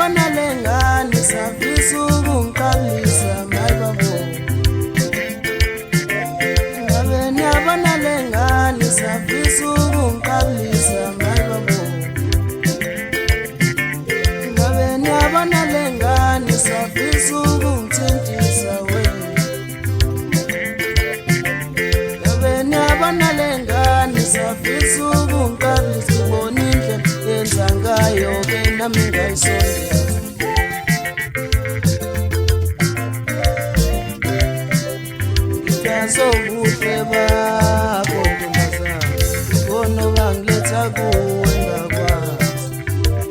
ngiyabona lengane safisa ukungiqalisa mayibabo. Ngabe ngiyabona lengane safisa ukungiqalisa mayibabo. Ngabe ngiyabona lengane safisa ukungithintisa wena. Ngabe ngiyabona lengane safisa ukungiqalisa ibona indlela yenza ngayo ke nami ngayisondela. Sobuhle bakho ntombazana, ibona bangiletha kuwe ngakwazi.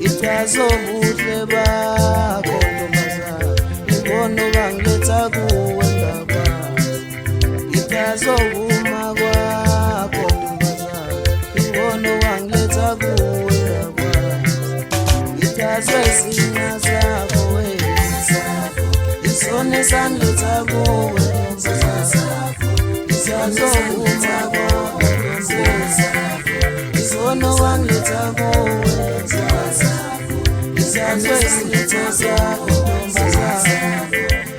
Ichazo ubuhle bakho ntombazana, ibona bangiletha kuwe ngakwazi. Ichazo uma kwakho ntombazana, ibona bangiletha kuwe ngakwazi. Ichazo isina sakho wena sakho, isona esangiletha kuwe ntombazana. Ichazo uma kwakho isona wangiletha kuwe sakho. Ichazo isinetho sakho ntombazana,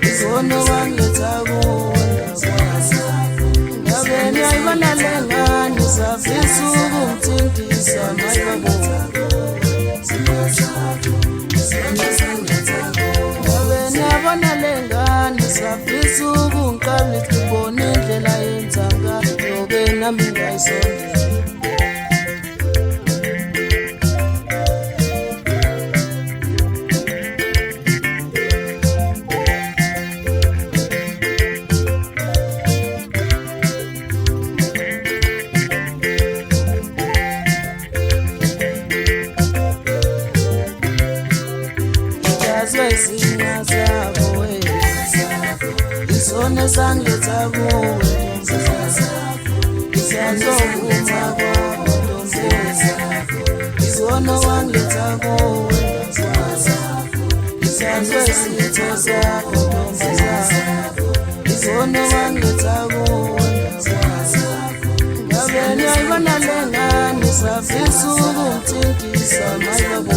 isona wangiletha kuwe sakho. Ngabe ngiyayibona lengane safisa ukungithintisa mayibabo. Ngabe ngiyabona lengane safisa ukungiqalisa ibona indlela yenza ngayo ke nami ngayisondela. Isina sakho wena sakho, isona esangiletha kuwe ntombazana. Ichazo uma kwakho ntombazana, isona wangiletha kuwe ngakwazi. Ichazo isinetho sakho ntombazana, isona wangiletha kuwe ngakwazi. Ngabe ngiyayibona lengane safisa ukungithintisa mayibabo.